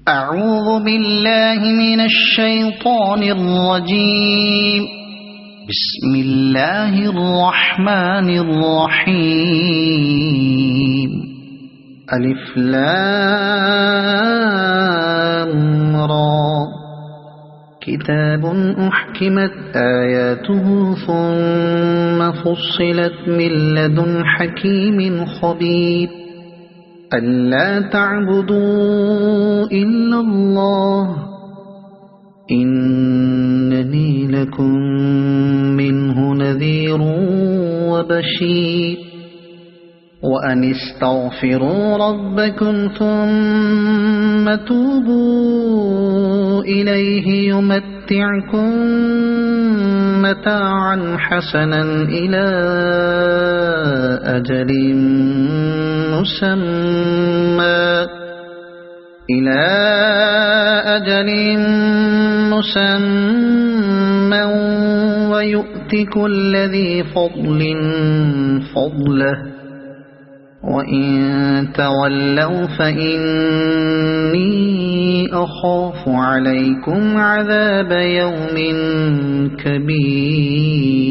أعوذ بالله من الشيطان الرجيم. بسم الله الرحمن الرحيم. ألف لام را. كتاب أحكمت آياته ثم فصلت من لدن حكيم خبير. ألا تعبدوا إلا الله إنني لكم منه نذير وبشير. وأن استغفروا ربكم ثم توبوا إليه يمتعكم متاعا حسنا إلى أجل مسمى ويؤت كل ذي فضل فضله. وإن تولوا فإني أخاف عليكم عذاب يوم كبير.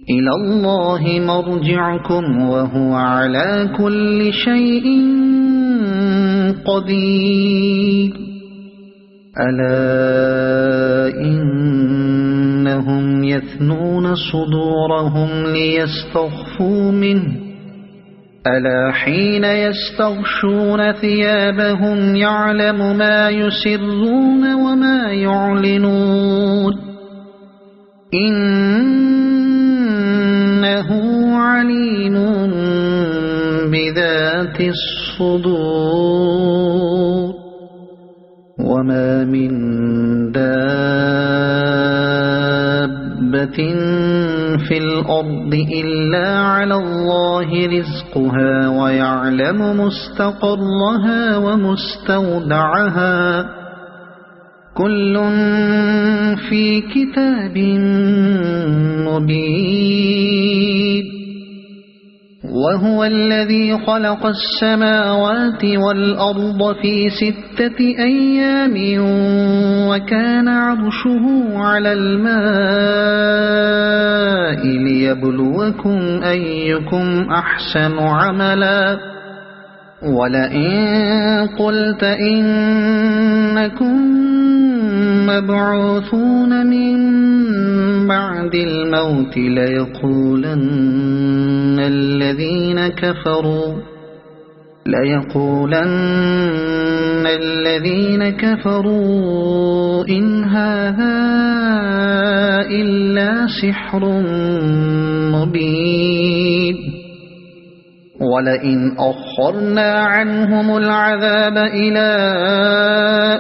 إلى الله مرجعكم وهو على كل شيء قدير. ألا إنهم يثنون صدورهم ليستخفوا منه ألا حين يستغشون ثيابهم يعلم ما يسرون وما يعلنون إنه عليم بذات الصدور. وما من دابة في الأرض إلا على الله رزقها ويعلم مستقرها ومستودعها كل في كتاب مبين. وهو الذي خلق السماوات والأرض في 6 أيام وكان عرشه على الماء ليبلوكم أيكم أحسن عملا. ولئن قلت إنكم مبعوثون من بعد الموت ليقولن الذين كفروا إن هذا إلا سحر مبين. ولئن أخرنا عنهم العذاب إلى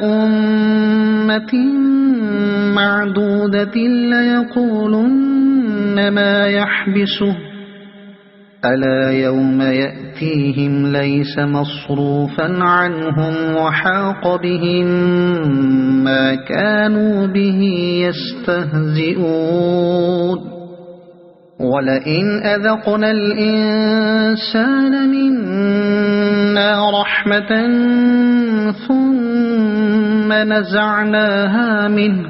أمة معدودة ليقولن ما يحبسه ألا يوم يأتيهم ليس مصروفا عنهم وحاق بهم ما كانوا به يستهزئون. ولئن أذقنا الإنسان منا رحمة ثم نزعناها منه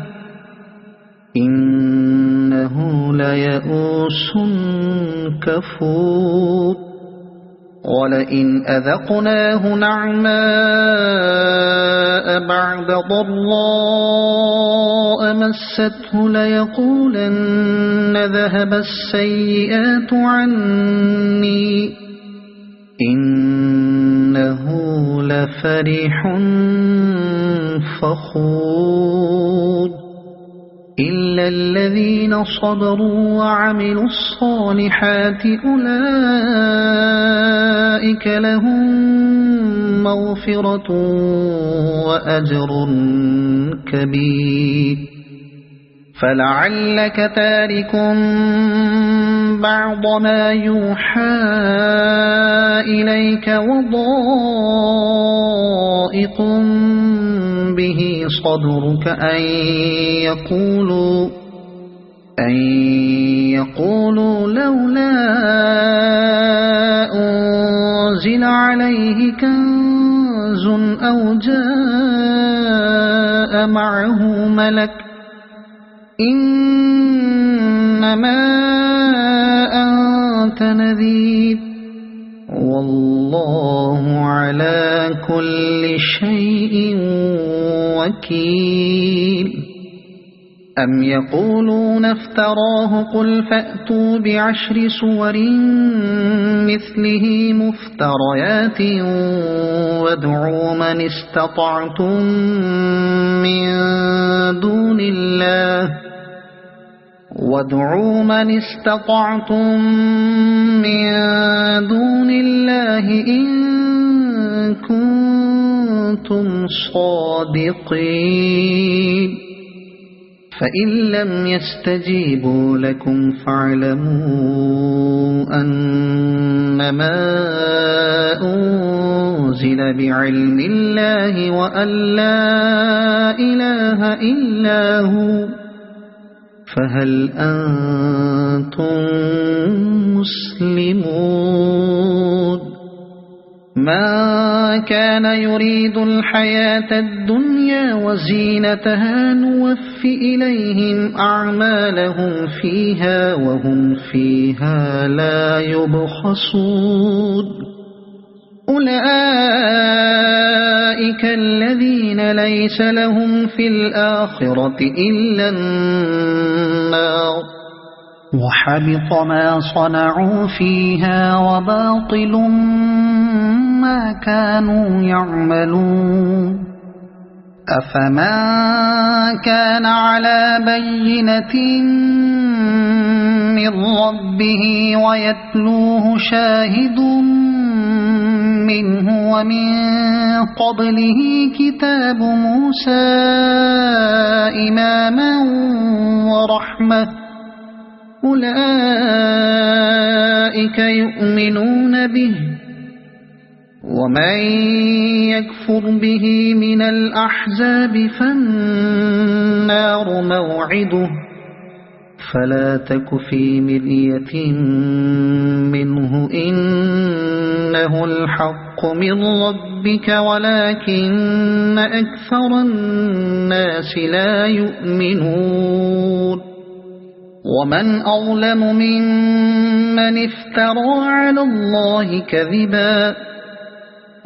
إنه ليئوس كفور. ولئن أذقناه نعماء بعد ضراء مسته ليقولن ذهب السيئات عني إنه لفرح فخور. إلا الذين صبروا وعملوا الصالحات أولئك لهم مغفرة وأجر كبير. فلعلك تارك بعض ما يوحى إليك وضائق به صدرك أن يقولوا لولا أنزل عليه كنز كنز أو جاء معه ملك إنما أنت نذير والله على كل شيء وكيل أم يقولون افتراه قل فأتوا بعشر سور مثله مفتريات وادعوا من استطعتم من دون الله إن كنتم صادقين فإن لم يستجيبوا لكم فاعلموا أنما أنزل بعلم الله وأن لا إله إلا هو فهل أنتم مسلمون ما كان يريد الحياة الدنيا وزينتها نوف إليهم أعمالهم فيها وهم فيها لا يبخسون أولئك الذين ليس لهم في الآخرة إلا النار وحبط ما صنعوا فيها وباطل ما كانوا يعملون أفمن كان على بينة من ربه ويتلوه شاهد منه ومن قبله كتاب موسى إماما ورحمة أولئك يؤمنون به ومن يكفر به من الأحزاب فالنار موعده فلا تك في مرية منه إنه الحق من ربك ولكن أكثر الناس لا يؤمنون ومن أظلم ممن افترى على الله كذبا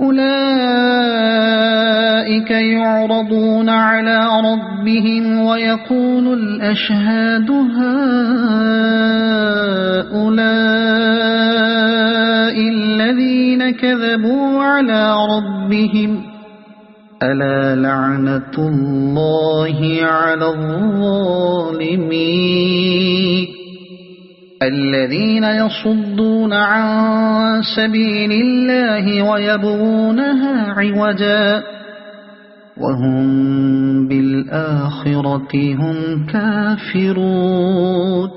أولئك يعرضون على ربهم ويقول الأشهاد هؤلاء الذين كذبوا على ربهم ألا لعنة الله على الظالمين الذين يصدون عن سبيل الله ويبغونها عوجا وهم بالآخرة هم كافرون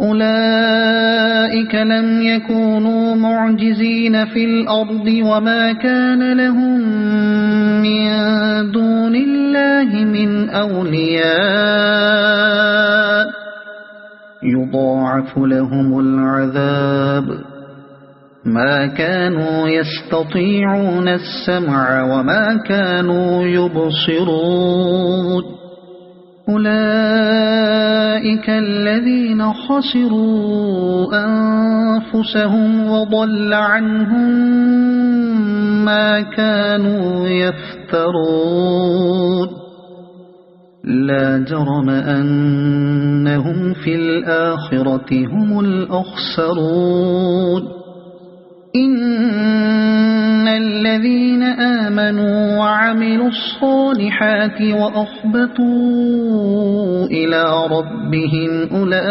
أولئك لم يكونوا معجزين في الأرض وما كان لهم من دون الله من أولياء يضاعف لهم العذاب ما كانوا يستطيعون السمع وما كانوا يبصرون أولئك الذين خسروا أنفسهم وضل عنهم ما كانوا يفترون لا جرم أنهم في الآخرة هم الأخسرون إن الذين آمنوا وعملوا الصالحات وأخبتوا إلى ربهم أولئك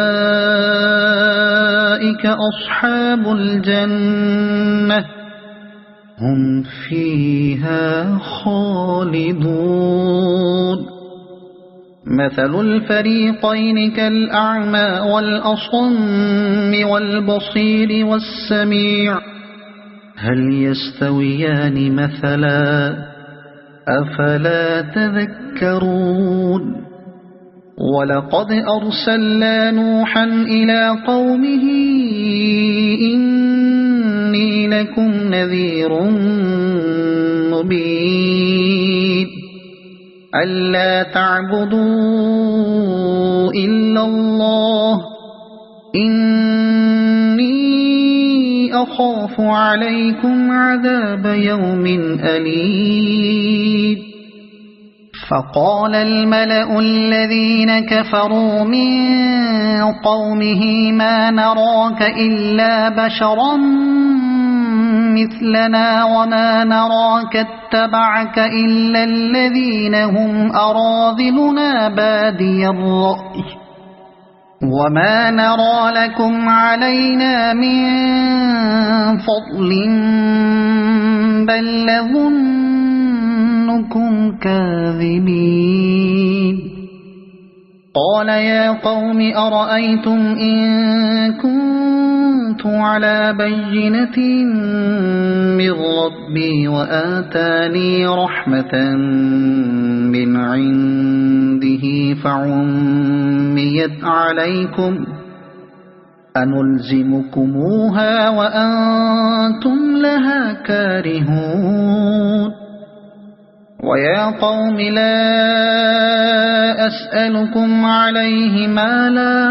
أصحاب الجنة هم فيها خالدون مثل الفريقين كالأعمى والأصم والبصير والسميع هل يستويان مثلا أفلا تذكرون ولقد أرسلنا نوحا إلى قومه إني لكم نذير مبين ألا تعبدوا إلا الله إني أخاف عليكم عذاب يوم أليم فقال الملأ الذين كفروا من قومه ما نراك إلا بشرا مثلنا وما نراك اتبعك إلا الذين هم أراذلنا بادي الرأي وما نرى لكم علينا من فضل بل نظنكم كاذبين قال يا قوم أرأيتم إن كنت على بينة من ربي وآتاني رحمة من عنده فعميت عليكم أنلزمكموها وأنتم لها كارهون ويا قوم لا أسألكم عليه مالا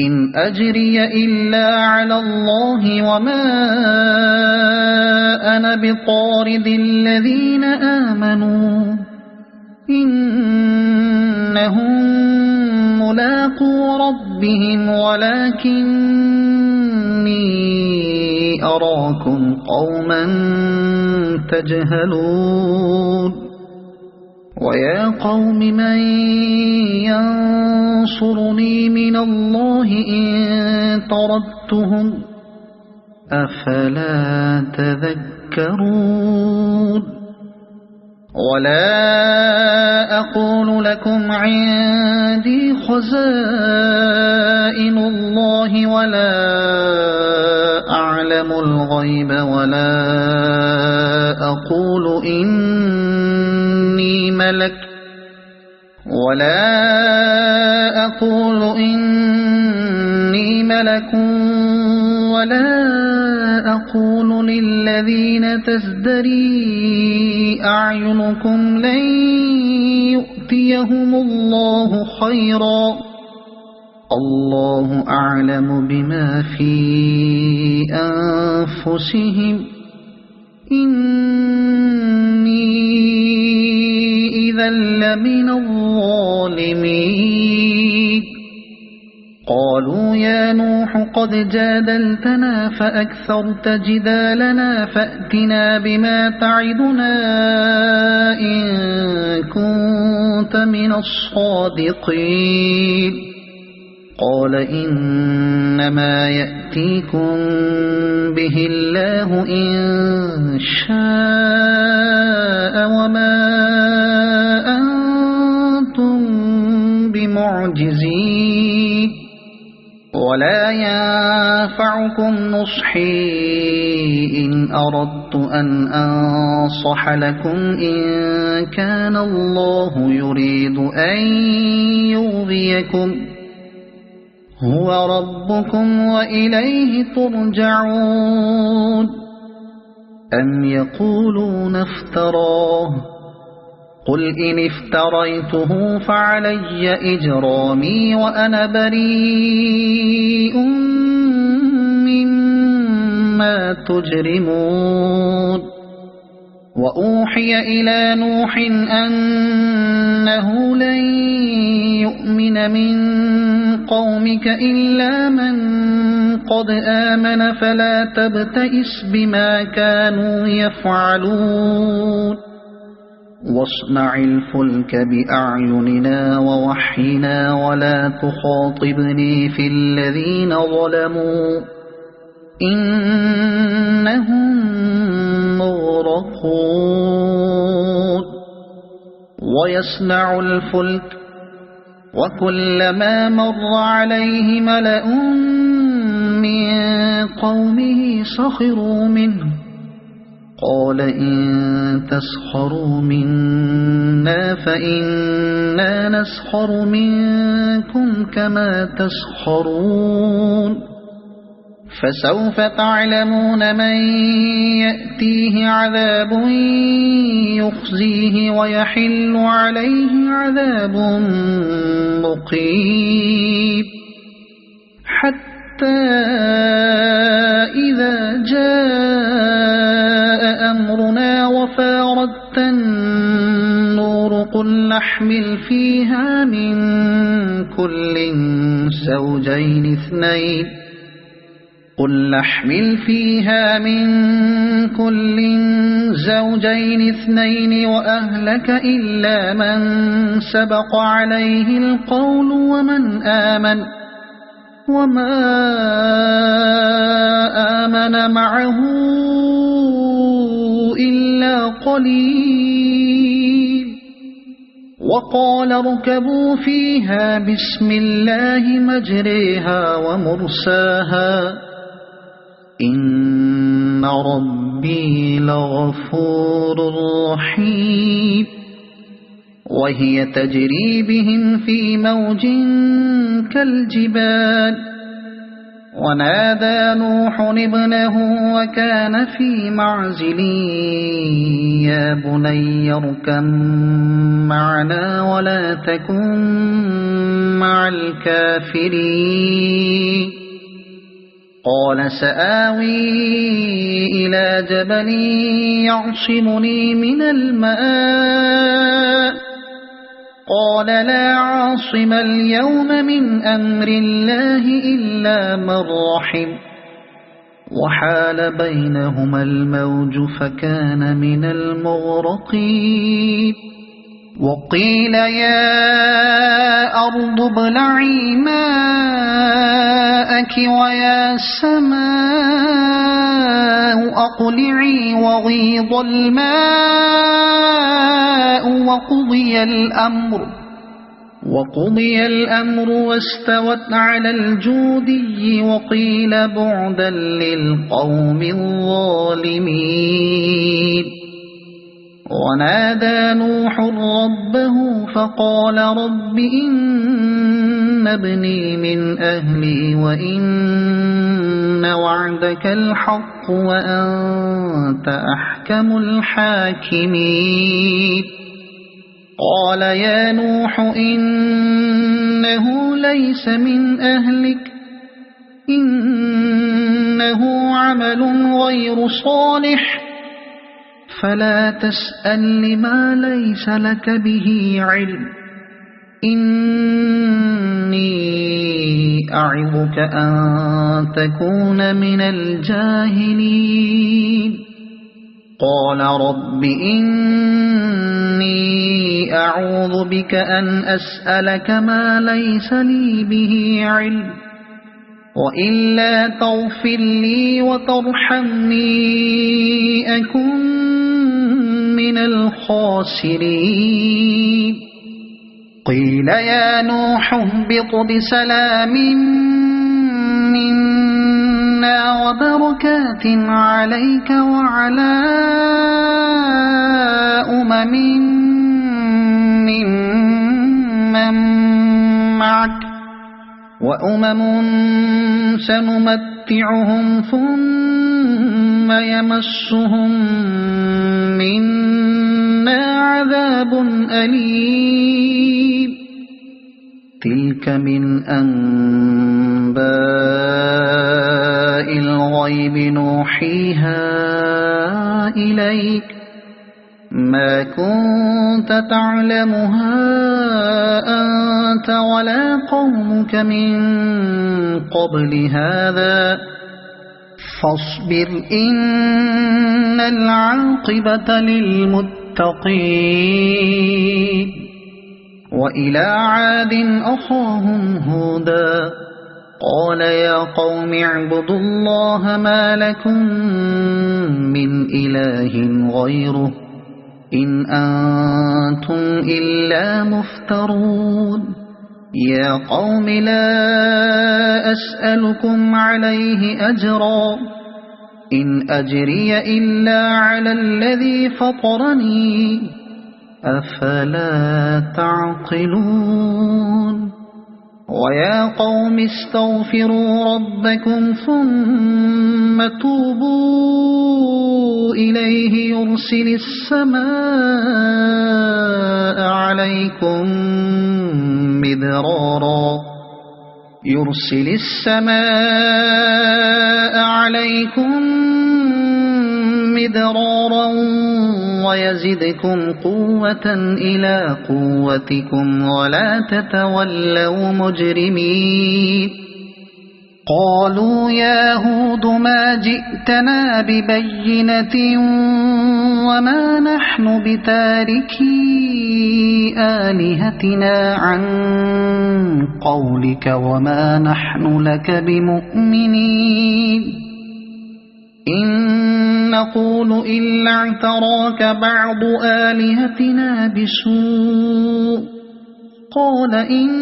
إن أجري إلا على الله وما أنا بطارد الذين آمنوا إنهم ملاقو ربهم ولكني أراكم قوما تجهلون ويا قوم من ينصرني من الله إن طردتهم أفلا تذكرون ولا أقول لكم عندي خزائن الله ولا أعلم الغيب ولا أقول إني ملك ولا أقول للذين تزدري أعينكم لن يؤتيهم الله خيرا الله أعلم بما في أنفسهم إني إذا لمن الظالمين قالوا يا نوح قد جادلتنا فأكثرت جدالنا فأتنا بما تعدنا إن كنت من الصادقين قال إنما يأتيكم به الله إن شاء وما أنتم بمعجزين ولا ينفعكم نصحي إن أردت أن أنصح لكم إن كان الله يريد أن يغويكم هو ربكم وإليه ترجعون أم يقولون افتراه قل إن افتريته فعلي إجرامي وأنا بريء مما تجرمون وأوحي إلى نوح أنه لن يؤمن من قومك إلا من قد آمن فلا تبتئس بما كانوا يفعلون واصنع الفلك بأعيننا ووحينا ولا تخاطبني في الذين ظلموا إنهم مغرقون ويصنع الفلك وكلما مر عليه ملأ من قومه سخروا منه قال إن تسخروا منا فإنا نسخر منكم كما تسخرون فسوف تعلمون من يأتيه عذاب يخزيه ويحل عليه عذاب مقيم حتى إذا جاء أمرنا وفارت النور قل نحمل فيها من كل زوجين اثنين وأهلك إلا من سبق عليه القول وما آمن معه إلا قليل وقال اركبوا فيها بسم الله مجريها ومرساها إن ربي لغفور رحيم وهي تجري بهم في موج كالجبال ونادى نوح ابنه وكان في معزل يا بني اركب معنا ولا تكن مع الكافرين قال سآوي إلى جبل يعصمني من الماء قال لا عاصم اليوم من أمر الله إلا من رحم وحال بينهما الموج فكان من المغرقين وقيل يا أرض ابلعي ماءك ويا سماء أقلعي وغيض الماء وقضي الأمر واستوت على الجودي وقيل بعدا للقوم الظالمين ونادى نوح ربه فقال رب إن ابني من أهلي وإن وعدك الحق وأنت أحكم الحاكمين قال يا نوح إنه ليس من أهلك إنه عمل غير صالح فلا تسأل لما ليس لك به علم إني أعظك أن تكون من الجاهلين قال رب إني أعوذ بك أن أسألك ما ليس لي به علم وإلا تغفر لي وترحمني أكن من الخاسرين قيل يا نوح اهبط بسلام منا وبركات عليك وعلى أمم ممن معك وأمم سنمتعهم ثم يمسهم منا عذاب أليم تلك من أنباء الغيب نوحيها إليك ما كنت تعلمها أنت ولا قومك من قبل هذا فاصبر إن العاقبة للمتقين وإلى عاد أخاهم هودا قال يا قوم اعبدوا الله ما لكم من إله غيره إن أنتم إلا مفترون يا قوم لا أسألكم عليه أجرا إن أجري إلا على الذي فطرني أفلا تعقلون ويا قوم استغفروا ربكم ثم توبوا إليه يرسل السماء عليكم مدرارا ويزدكم قوة إلى قوتكم ولا تتولوا مجرمين قالوا يا هود ما جئتنا ببينة وما نحن بتاركي آلهتنا عن قولك وما نحن لك بمؤمنين إن نقول إلا اعتراك بعض آلهتنا بسوء قال إني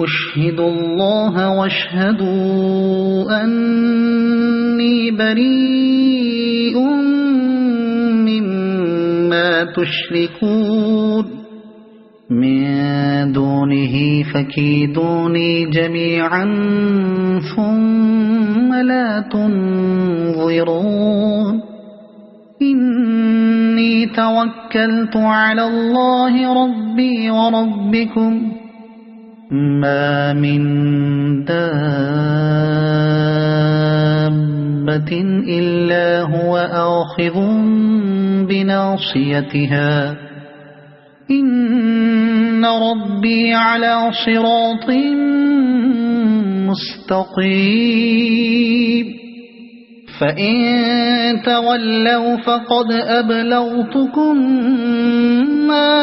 أشهد الله واشهدوا أني بريء مما تشركون من دونه فكيدوني جميعا ثم لا تنظرون إني توكلت على الله ربي وربكم ما من دابة إلا هو آخذ بناصيتها إن ربي على صراط مستقيم فإن تولوا فقد أبلغتكم ما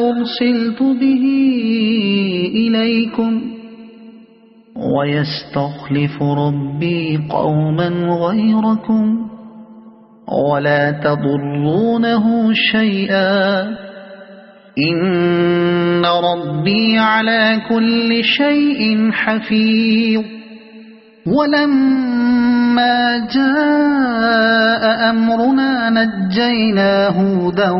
أرسلت به إليكم ويستخلف ربي قوما غيركم ولا تضرونه شيئا إن ربي على كل شيء حفيظ ولما جاء أمرنا نجينا هودا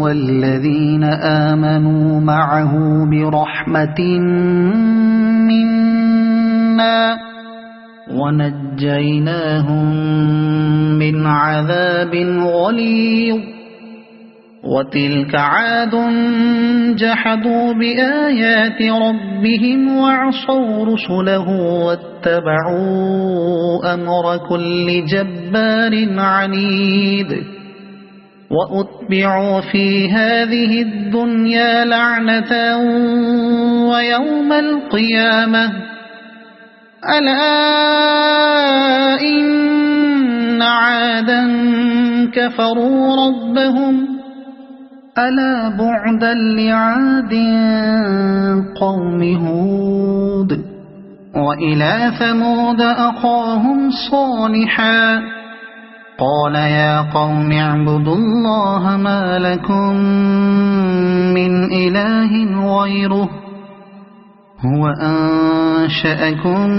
والذين آمنوا معه برحمة منا ونجيناهم من عذاب غليظ وتلك عاد جحدوا بآيات ربهم وعصوا رسله واتبعوا أمر كل جبار عنيد وأتبعوا في هذه الدنيا لعنة ويوم القيامة ألا إن عادا كفروا ربهم ألا بعدا لعاد قوم هود وإلى ثمود أخاهم صالحا قال يا قوم اعبدوا الله ما لكم من إله غيره هو أنشأكم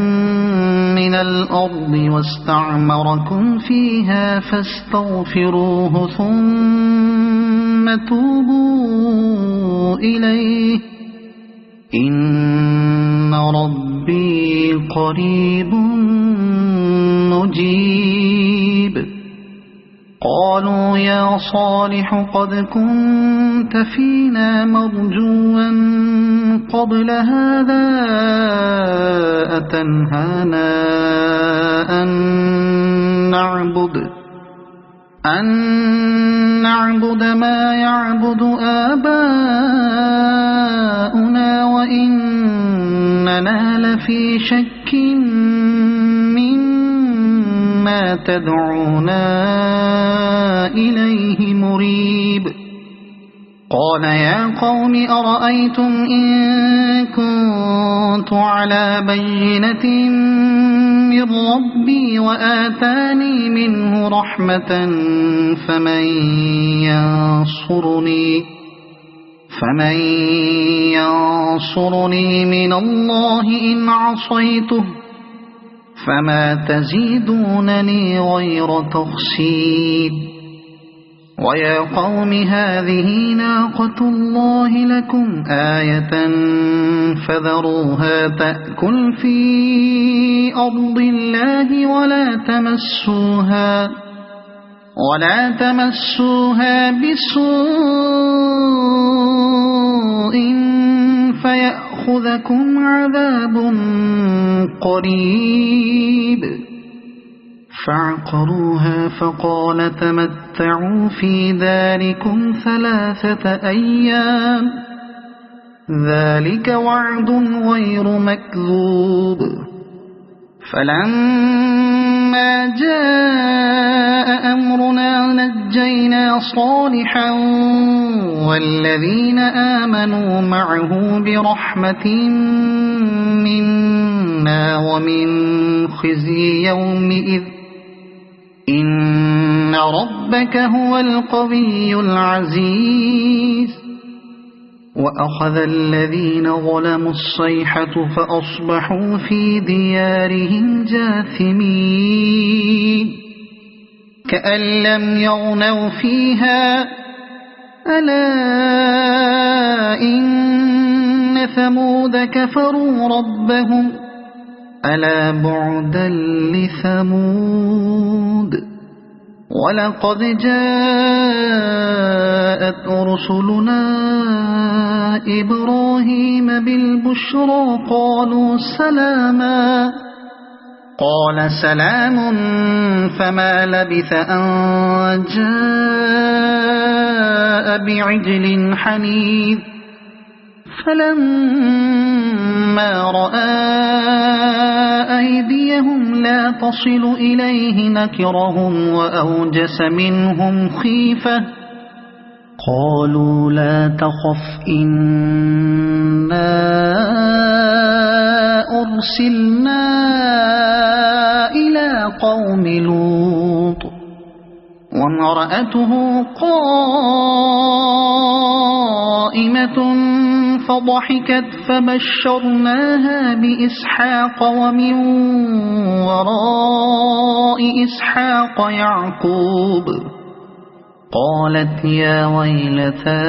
من الأرض واستعمركم فيها فاستغفروه ثم توبوا إليه إن ربي قريب مجيب قالوا يا صالح قد كنت فينا مرجوا قبل هذا أتنهانا أن نعبد ما يعبد آباؤنا وإننا لفي شك مما تدعونا إليه مريب قال يا قوم أرأيتم إن كنت على بينة من ربي وآتاني منه رحمة فمن ينصرني من الله إن عصيته فما تزيدونني غير تخسير ويا قوم هذه ناقة الله لكم آية فذروها تأكل في أرض الله ولا تمسوها بسوء فيأخذكم عذاب قريب. فعقروها فقال تمتعوا في داركم 3 أيام ذلك وعد غير مكذوب. فلما جاء أمرنا نجينا صالحا والذين آمنوا معه برحمة منا ومن خزي يومئذ إن ربك هو القوي العزيز. وأخذ الذين ظلموا الصيحة فأصبحوا في ديارهم جاثمين كأن لم يغنوا فيها ألا إن ثمود كفروا ربهم ألا بعدا لثمود. ولقد جاءت رسلنا إبراهيم بالبشرى قالوا سلاما قال سلام فما لبث أن جاء بعجل حنيذ. فلما رأى أيديهم لا تصل إليه نكرهم وأوجس منهم خيفة قالوا لا تخف إنا أرسلنا إلى قوم لوط وامرأته قائمة فضحكت فبشرناها بإسحاق ومن وراء إسحاق يعقوب. قالت يا ويلتى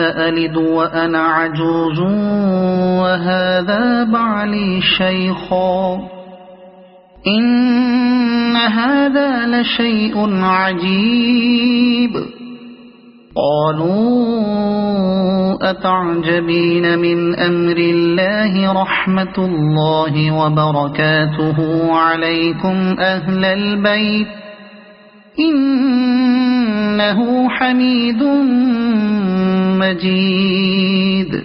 أألد وأنا عجوز وهذا بعلي شيخا إن هذا لشيء عجيب. قالوا أتعجبين من أمر الله رحمة الله وبركاته عليكم أهل البيت إنه حميد مجيد.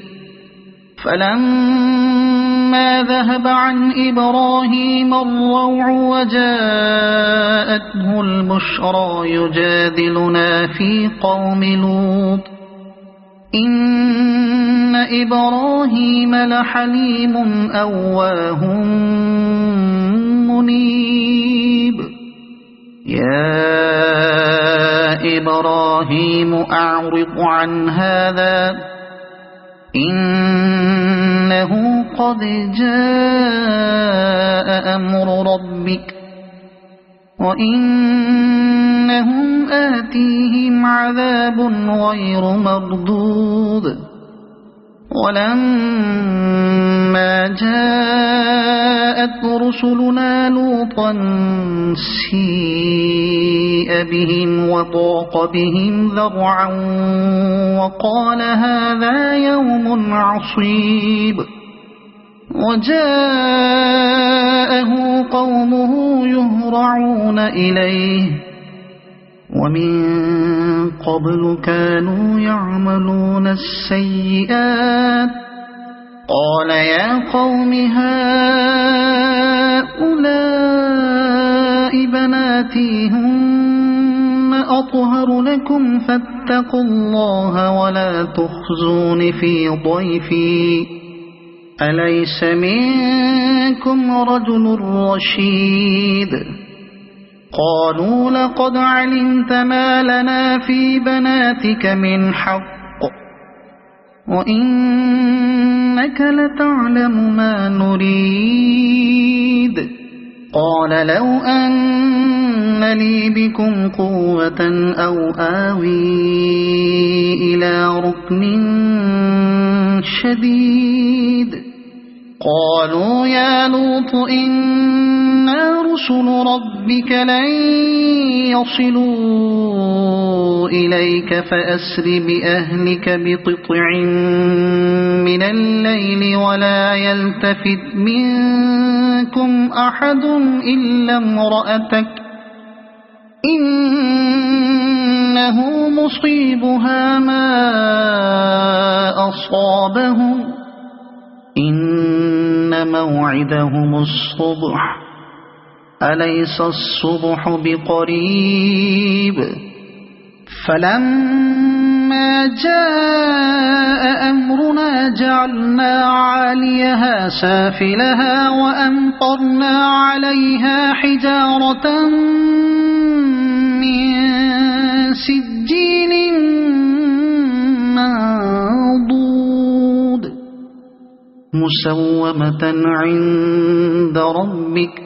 فلما ذهب عن إبراهيم الروع وجاءته البشرى يجادلنا في قوم لوط إن إبراهيم لحليم أواه منيب. يا إبراهيم أعرض عن هذا إنه قد جاء أمر ربك وإنهم آتيهم عذاب غير مردود. ولما جاءت رسلنا لوطا سيء بهم وضاق بهم ذرعا وقال هذا يوم عصيب. وجاءه قومه يهرعون إليه ومن قبل كانوا يعملون السيئات قال يا قوم هؤلاء بناتي هن أطهر لكم فاتقوا الله ولا تخزون في ضيفي أليس منكم رجل رشيد. قالوا لقد علمت ما لنا في بناتك من حق وإنك لتعلم ما نريد. قال لو أن أن لي بكم قوة أو آوي إلى ركن شديد قالوا يا لوط إنا رسل ربك لن يصلوا إليك فأسر بأهلك بقطع من الليل ولا يلتفت منكم أحد إلا امرأتك إنه مصيبها ما أصابهم إن موعدهم الصبح أليس الصبح بقريب فلما جاء أمرنا جعلنا عاليها سافلها وأمطرنا عليها حجارة من سجيل منضود مسومة عند ربك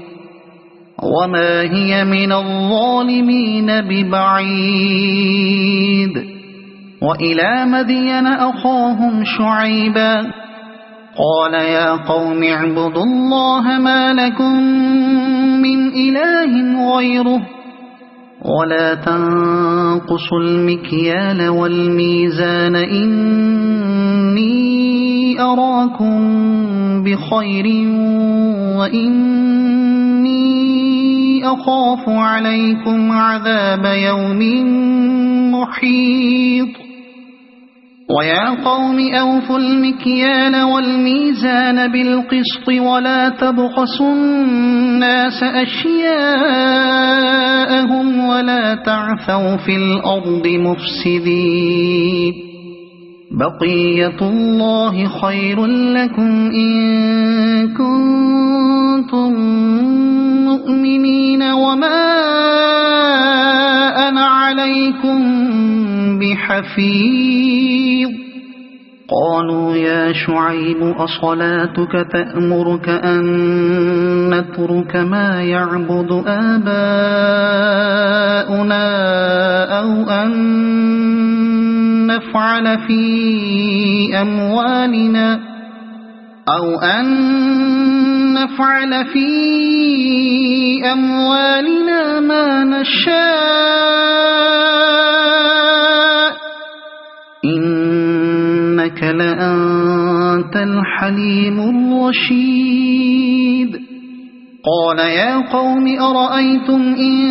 وما هي من الظالمين ببعيد وإلى مدين أخاهم شعيبا قال يا قوم اعبدوا الله ما لكم من إله غيره ولا تنقصوا المكيال والميزان إني أراكم بخير وإني أخاف عليكم عذاب يوم محيط ويا قوم أوفوا المكيال والميزان بالقسط ولا تبخسوا الناس أشياءهم ولا تعثوا في الأرض مفسدين بقية الله خير لكم إن كنتم مؤمنين وما أنا عليكم بحفيظ قالوا يا شعيب أصلاتك تأمرك أن نترك ما يعبد آباؤنا أو أن نفعل في أموالنا ما نشاء إنك لأنت الحليم الرشيد قال يا قوم أرأيتم إن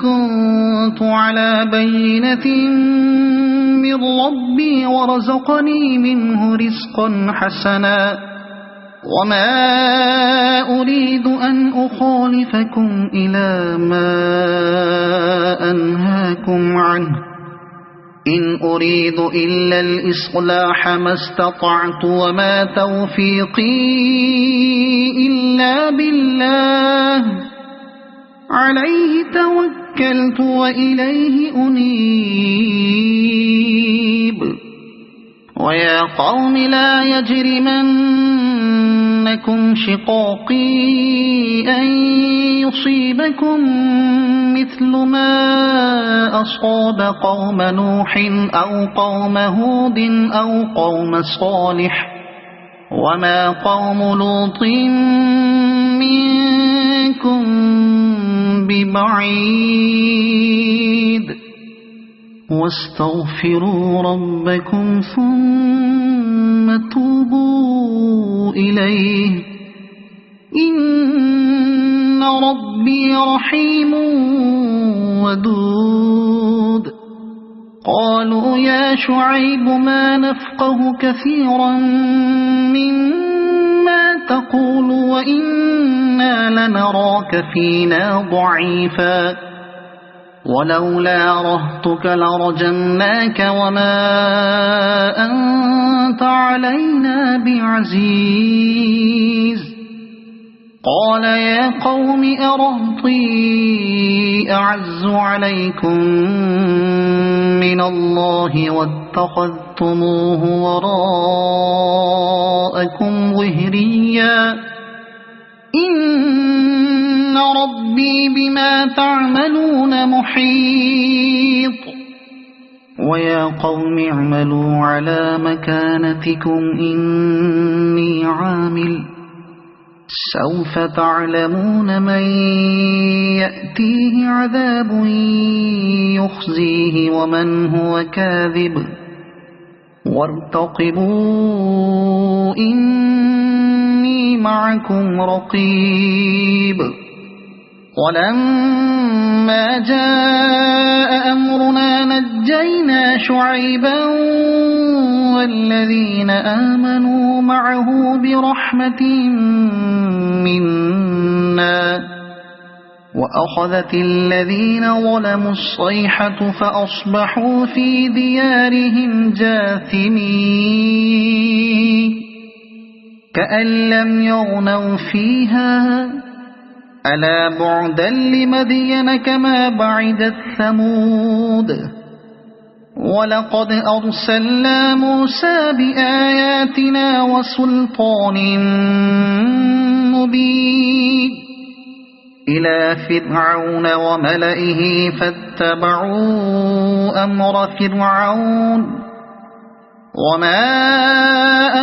كنت على بينة من ربي ورزقني منه رزقا حسنا وما أريد أن أخالفكم إلى ما أنهاكم عنه إن أريد إلا الإصلاح ما استطعت وما توفيقي إلا بالله عليه توكلت وإليه أنيب ويا قوم لا يجرمنكم شقاقي أن يصيبكم مثل ما أصاب قوم نوح أو قوم هود أو قوم صالح وما قوم لوط منكم ببعيد واستغفروا ربكم ثم توبوا إليه إن ربي رحيم ودود قالوا يا شعيب ما نفقه كثيرا مما تقول وإنا لنراك فينا ضعيفا ولولا رهطك لرجمناك وما أنت علينا بعزيز قال يا قوم أرهطي أعز عليكم من الله واتخذتموه وراءكم ظهريا إن إن ربي بما تعملون محيط ويا قوم اعملوا على مكانتكم إني عامل سوف تعلمون من يأتيه عذاب يخزيه ومن هو كاذب وارتقبوا إني معكم رقيب ولما جاء أمرنا نجينا شعيبا والذين آمنوا معه برحمة منا وأخذت الذين ظلموا الصيحة فأصبحوا في ديارهم جاثمين كأن لم يغنوا فيها ألا بعدا لمدين كما بعدت ثمود ولقد أرسلنا موسى بآياتنا وسلطان مبين إلى فرعون وملئه فاتبعوا أمر فرعون وما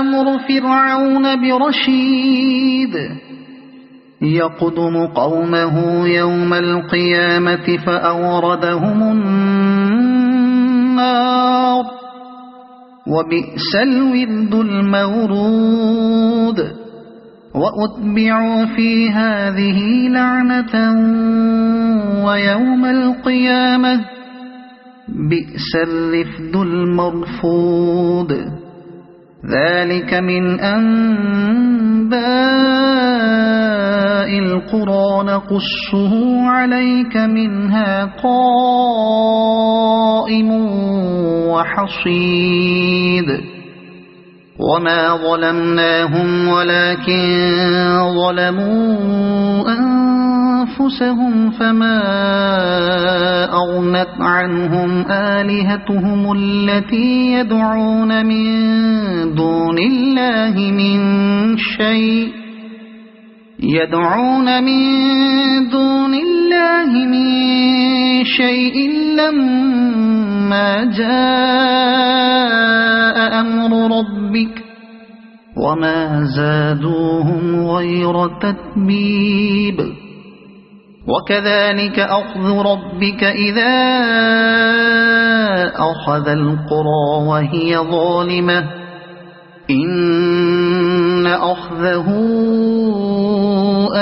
أمر فرعون برشيد يقدم قومه يوم القيامة فأوردهم النار وبئس الورد المورود وأتبعوا في هذه لعنة ويوم القيامة بئس الرفد المرفود ذلك من أنباء القرى نقصه عليك منها قائم وحصيد وما ظلمناهم ولكن ظلموا أنفسهم فما أغنت عنهم آلهتهم التي يدعون من دون الله من شيء لما جاء أمر ربك وما زادوهم غير تتبيب وكذلك أخذ ربك إذا أخذ القرى وهي ظالمة إن أخذه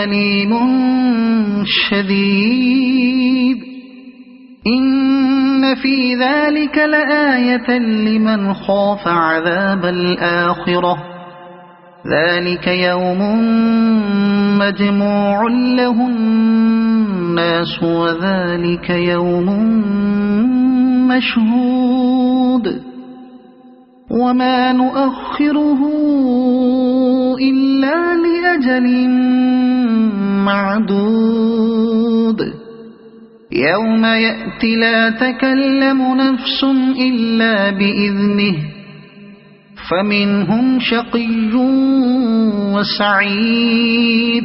أليم شديد إن في ذلك لآية لمن خاف عذاب الآخرة ذلك يوم مجموع له الناس وذلك يوم مشهود وما نؤخره إلا لأجل معدود يوم يأتي لا تكلم نفس إلا بإذنه فمنهم شقي وسعيد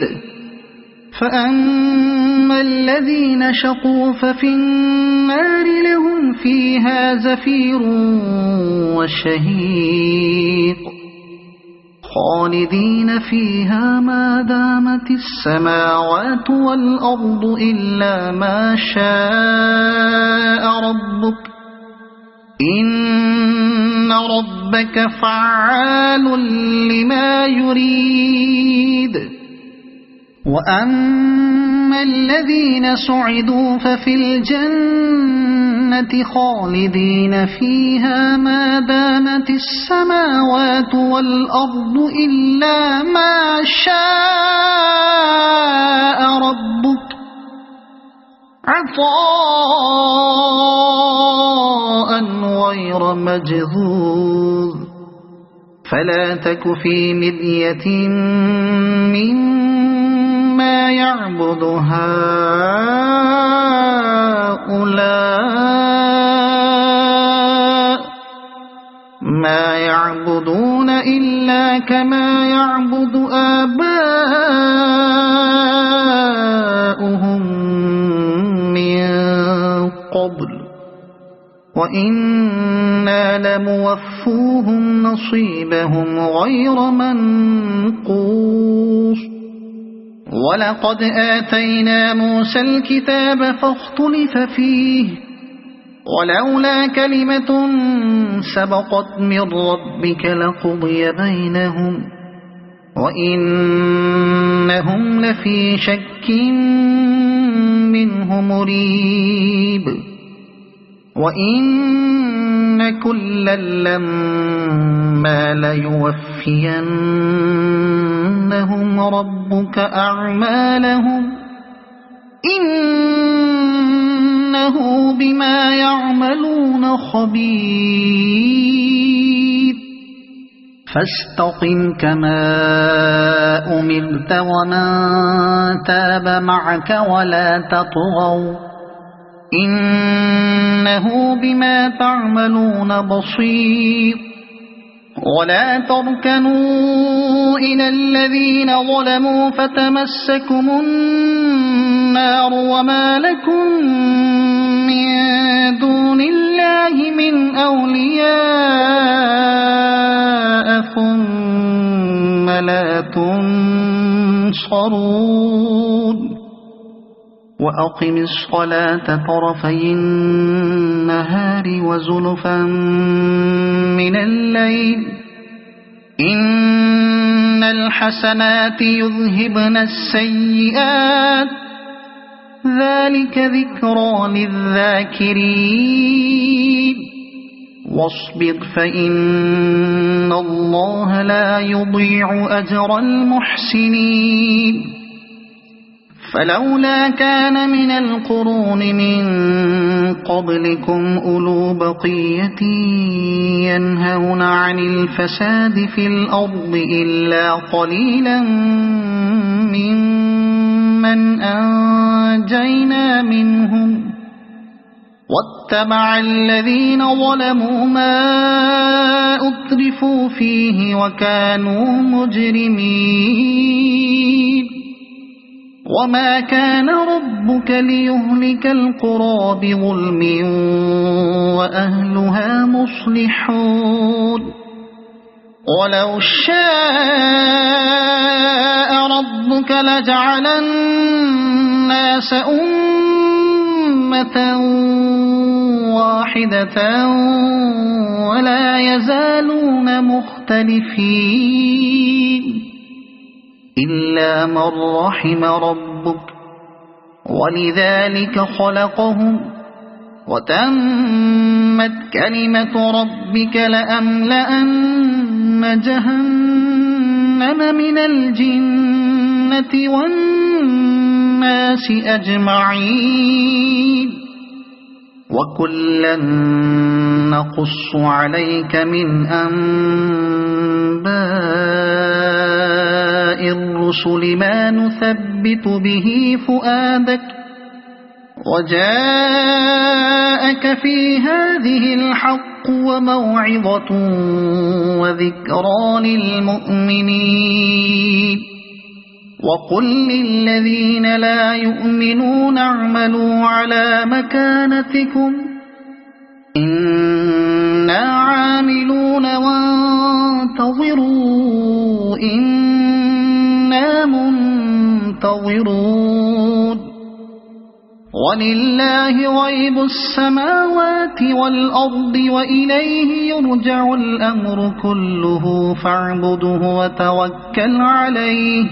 فأما الذين شقوا ففي النار لهم فيها زفير وشهيق خالدين فيها ما دامت السماوات والأرض إلا ما شاء ربك إن ربك فعال لما يريد وأما الذين سعدوا ففي الجنة خالدين فيها ما دامت السماوات والأرض إلا ما شاء ربك عطاء غير مجذوذ فلا تك في مرية مما يعبد هؤلاء ما يعبدون إلا كما يعبد آباؤهم قبل وإنا لموفوهم نصيبهم غير منقوص ولقد آتينا موسى الكتاب فاختلف فيه ولولا كلمة سبقت من ربك لقضي بينهم وإنهم لفي شك منه مريب وإن كلا لما ليوفينهم ربك أعمالهم إنه بما يعملون خبير فاستقم كما أمرت ومن تاب معك ولا تطغوا إنه بما تعملون بصير ولا تركنوا إلى الذين ظلموا فتمسكم النار وما لكم من دون الله من أولياء ثم لا تنصرون وأقم الصلاة طرفي النهار وزلفا من الليل إن الحسنات يذهبن السيئات ذلك ذكرى للذاكرين واصبر فإن الله لا يضيع أجر المحسنين فلولا كان من القرون من قبلكم أولو بقية ينهون عن الفساد في الأرض إلا قليلا ممن أنجينا منهم واتبع الذين ظلموا ما أترفوا فيه وكانوا مجرمين وما كان ربك ليهلك القرى بظلم وأهلها مصلحون ولو شاء ربك لجعل الناس أمة واحدة ولا يزالون مختلفين إلا من رحم ربك ولذلك خلقهم وتمت كلمة ربك لأملأن جهنم من الجنة والناس أجمعين وكلا نقص عليك من أنباء الرسل ما نثبت به فؤادك وجاءك في هذه الحق وموعظة وذكرى للمؤمنين وقل للذين لا يؤمنون اعملوا على مكانتكم إنا عاملون وانتظروا إنا منتظرون ولله غيب السماوات والأرض وإليه يرجع الأمر كله فاعبده وتوكل عليه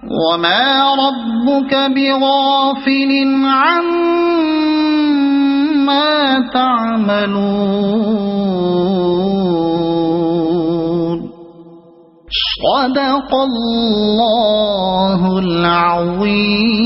وما ربك بغافل عما تعملون صدق الله العظيم.